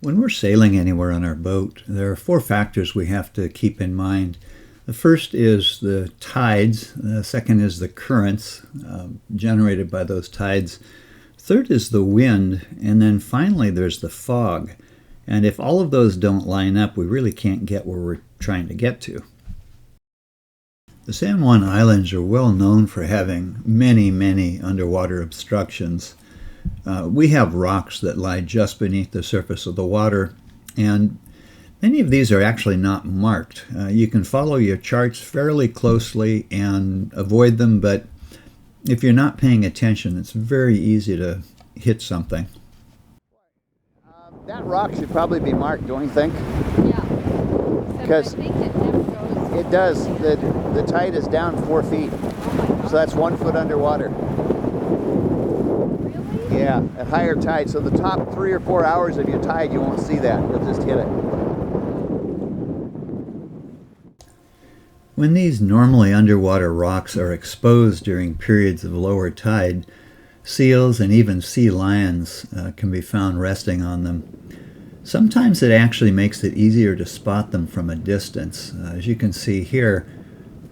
When we're sailing anywhere on our boat, there are four factors we have to keep in mind. The first is the tides. The second is the currents generated by those tides. Third is the wind. And then finally there's the fog. And if all of those don't line up, we really can't get where we're trying to get to. The San Juan Islands are well known for having many underwater obstructions. We have rocks that lie just beneath the surface of the water, and many of these are actually not marked. You can follow your charts fairly closely and avoid them, but if you're not paying attention, it's very easy to hit something. That rock should probably be marked, don't you think? Yeah. Because I think it never goes. it does. The tide is down 4 feet, so that's 1 foot underwater. Really? Yeah, at higher tide. So the top 3 or 4 hours of your tide, you won't see that. You'll just hit it. When these normally underwater rocks are exposed during periods of lower tide, seals and even sea lions can be found resting on them. Sometimes it actually makes it easier to spot them from a distance. As you can see here,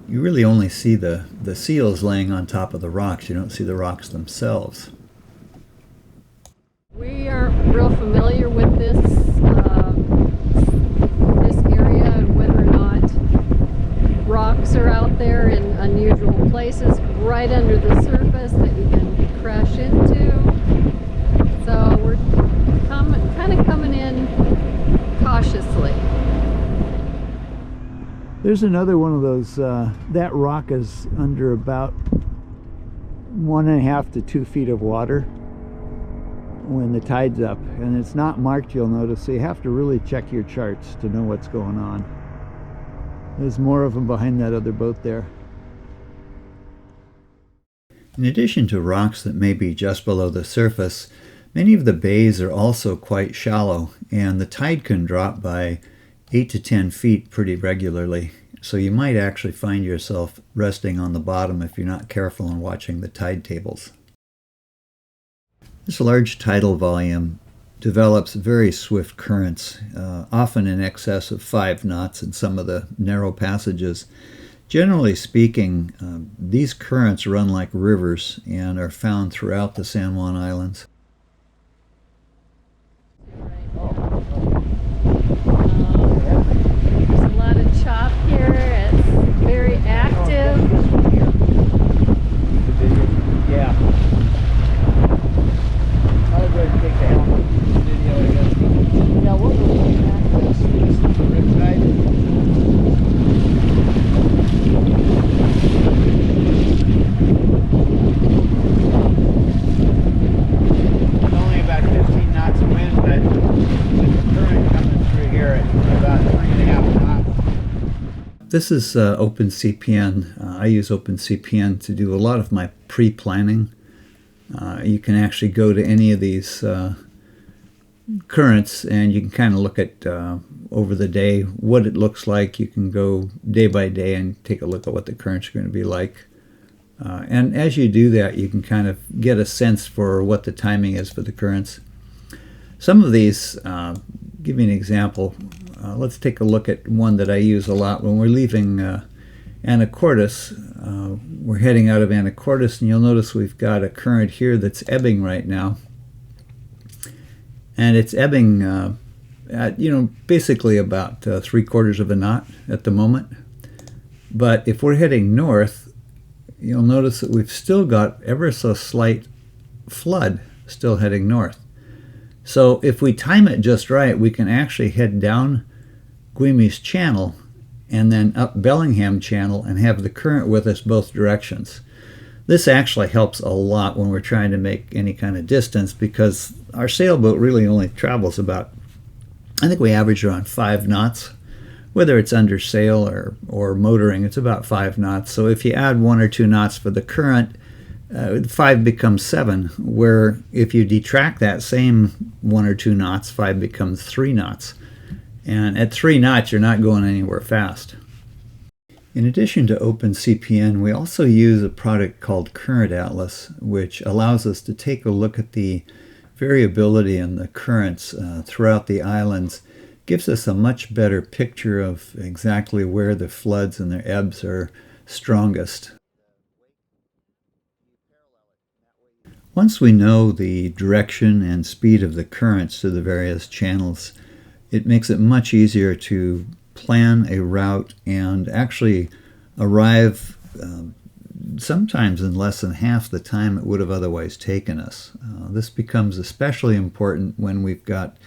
you really only see the seals laying on top of the rocks. You don't see the rocks themselves. We aren't real familiar with this area and whether or not rocks are out there in unusual places right under the surface that you can crash into. So we're kind of coming in cautiously. There's another one of those, that rock is under about 1.5 to 2 feet of water when the tide's up, and it's not marked, you'll notice, so you have to really check your charts to know what's going on. There's more of them behind that other boat there. In addition to rocks that may be just below the surface, many of the bays are also quite shallow, and the tide can drop by 8 to 10 feet pretty regularly. So you might actually find yourself resting on the bottom if you're not careful in watching the tide tables. This large tidal volume develops very swift currents, often in excess of 5 knots in some of the narrow passages. Generally speaking, these currents run like rivers and are found throughout the San Juan Islands. There's a lot of chop here. It's very active. Yeah. I'll go ahead and take the helmet video, I guess. Yeah, we'll go back. This is the riptide. Only about 15 knots of wind, but with the current coming through here at about 3.5 knots. This is OpenCPN. I use OpenCPN to do a lot of my pre-planning. You can actually go to any of these currents and you can kind of look at over the day what it looks like. You can go day by day and take a look at what the currents are going to be like. And as you do that, you can kind of get a sense for what the timing is for the currents. Some of these, give you an example. Let's take a look at one that I use a lot. When we're leaving Anacortes, we're heading out of Anacortes, and you'll notice we've got a current here that's ebbing right now. And it's ebbing at, basically about 3/4 of a knot at the moment. But if we're heading north, you'll notice that we've still got ever so slight flood still heading north. So if we time it just right, we can actually head down Guimi's Channel and then up Bellingham Channel and have the current with us both directions. This actually helps a lot when we're trying to make any kind of distance, because our sailboat really only travels about, I think we average around 5 knots. Whether it's under sail or motoring, it's about 5 knots. So if you add 1 or 2 knots for the current, 5 becomes 7, where if you detract that same 1 or 2 knots, 5 becomes 3 knots. And at 3 knots, you're not going anywhere fast. In addition to OpenCPN, we also use a product called Current Atlas, which allows us to take a look at the variability in the currents throughout the islands gives us a much better picture of exactly where the floods and the ebbs are strongest. Once we know the direction and speed of the currents to the various channels, it makes it much easier to plan a route and actually arrive sometimes in less than half the time it would have otherwise taken us. This becomes especially important when we've got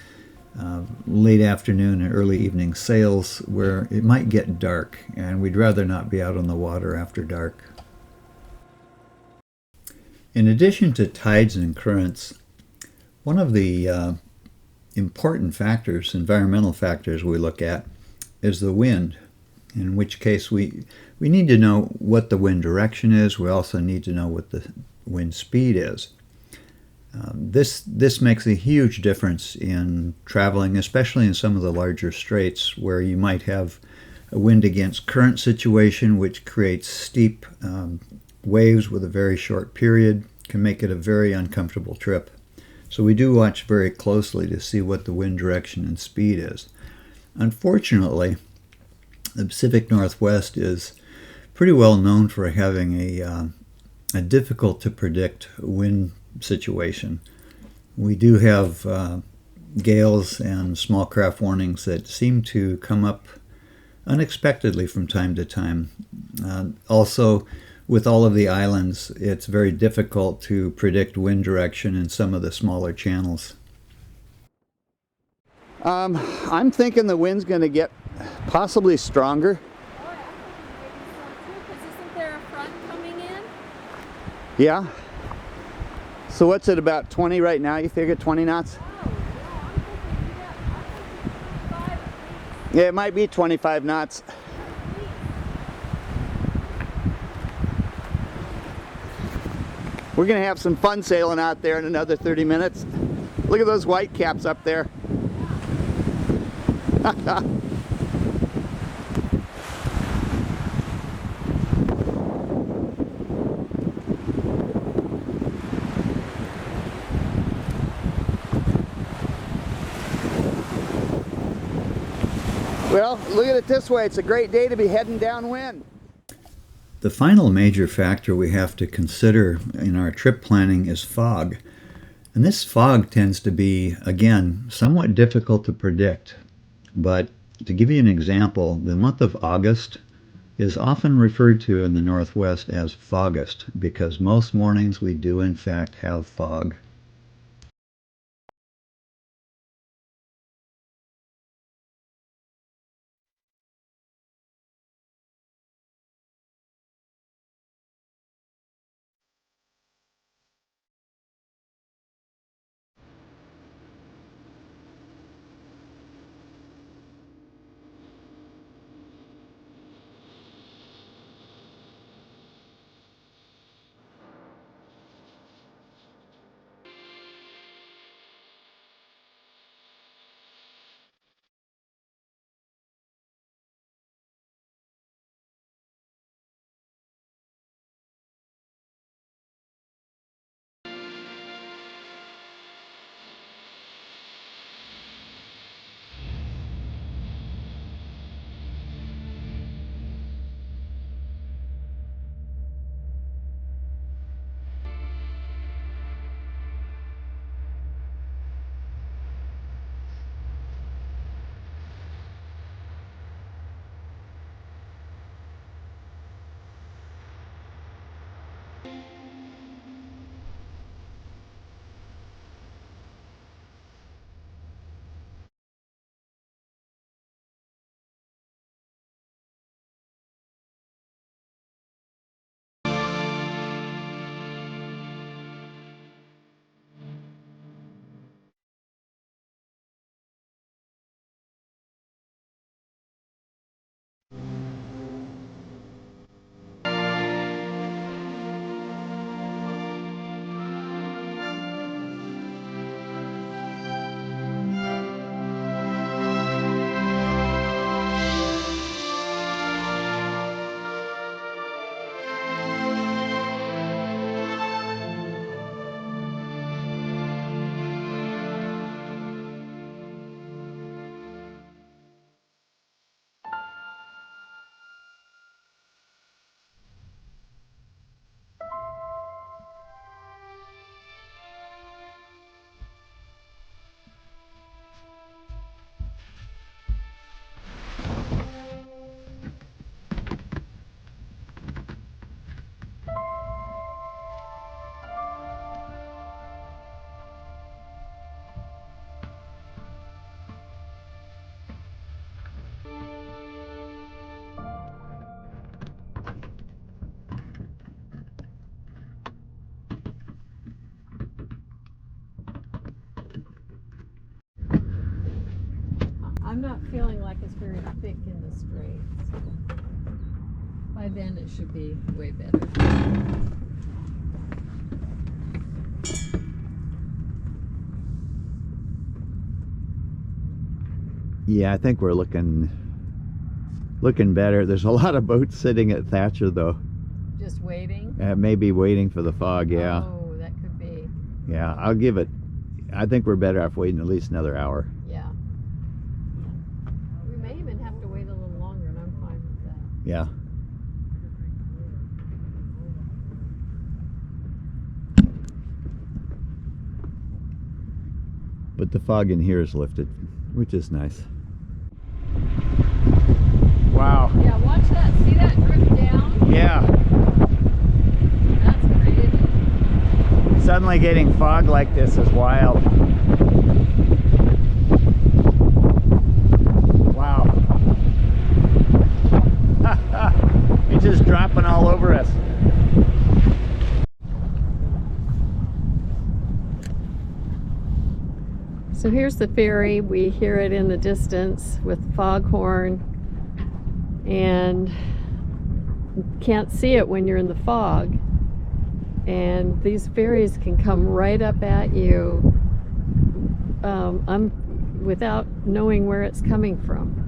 late afternoon and early evening sails where it might get dark, and we'd rather not be out on the water after dark. In addition to tides and currents, one of the important factors, environmental factors we look at, is the wind, in which case we need to know what the wind direction is. We also need to know what the wind speed is. This makes a huge difference in traveling, especially in some of the larger straits where you might have a wind against current situation, which creates steep waves with a very short period, can make it a very uncomfortable trip. So we do watch very closely to see what the wind direction and speed is. Unfortunately, the Pacific Northwest is pretty well known for having a difficult to predict wind situation. We do have gales and small craft warnings that seem to come up unexpectedly from time to time. Also, with all of the islands, it's very difficult to predict wind direction in some of the smaller channels. I'm thinking the wind's going to get possibly stronger. Oh, I think maybe so too, because isn't there a front coming in? Yeah. So what's it, about 20 right now? You figure 20 knots? Oh, yeah, I'm thinking 5 at least. Yeah, it might be 25 knots. We're going to have some fun sailing out there in another 30 minutes. Look at those white caps up there. Well, look at it this way. It's a great day to be heading downwind. The final major factor we have to consider in our trip planning is fog. And this fog tends to be, again, somewhat difficult to predict. But to give you an example, the month of August is often referred to in the Northwest as Fogust, because most mornings we do in fact have fog. I'm not feeling like it's very thick in the straits. By then it should be way better. Yeah, I think we're looking better. There's a lot of boats sitting at Thatcher though. Just waiting? Maybe waiting for the fog, yeah. Oh, that could be. Yeah, I think we're better off waiting at least another hour. Yeah. We may even have to wait a little longer, and I'm fine with that. Yeah. But the fog in here is lifted, which is nice. Wow. Yeah, watch that. See that drift down? Yeah. That's crazy. Suddenly getting fog like this is wild. Wow. It's just dropping all over us. So here's the ferry. We hear it in the distance with foghorn, and you can't see it when you're in the fog. And these ferries can come right up at you without knowing where it's coming from.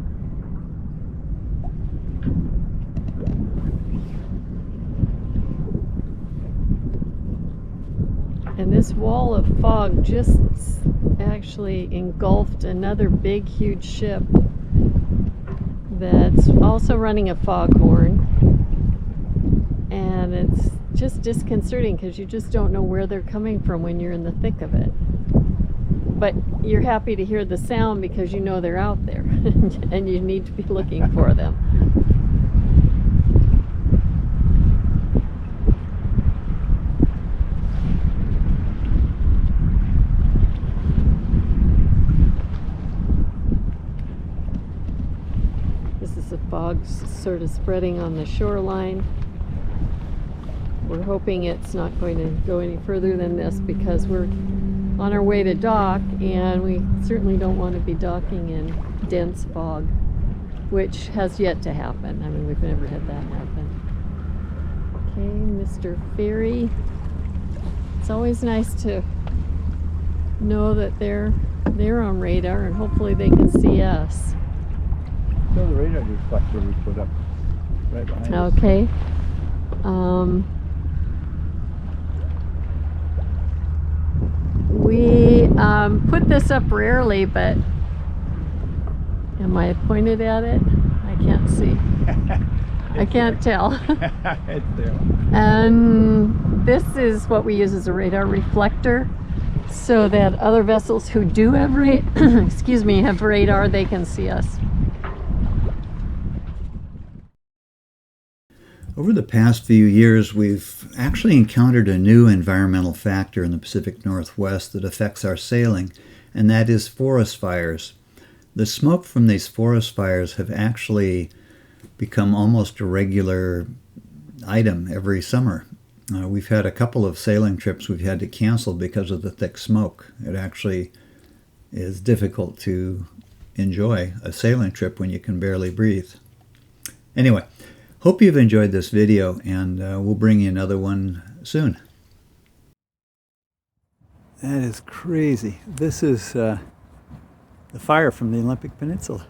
And this wall of fog just actually engulfed another big, huge ship that's also running a foghorn. And it's just disconcerting because you just don't know where they're coming from when you're in the thick of it. But you're happy to hear the sound because you know they're out there and you need to be looking for them. This is the fog sort of spreading on the shoreline. We're hoping it's not going to go any further than this because we're on our way to dock, and we certainly don't want to be docking in dense fog, which has yet to happen. I mean, we've never had that happen. Okay, Mr. Ferry. It's always nice to know that they're on radar, and hopefully they can see us. So the radar reflector we put up right behind us. Okay. We put this up rarely, but am I pointed at it? I can't see. I can't tell. It's there. And this is what we use as a radar reflector, so that other vessels who do have have radar, they can see us. Over the past few years, we've actually encountered a new environmental factor in the Pacific Northwest that affects our sailing, and that is forest fires. The smoke from these forest fires have actually become almost a regular item every summer. We've had a couple of sailing trips we've had to cancel because of the thick smoke. It actually is difficult to enjoy a sailing trip when you can barely breathe. Anyway, hope you've enjoyed this video, and we'll bring you another one soon. That is crazy. This is the fire from the Olympic Peninsula.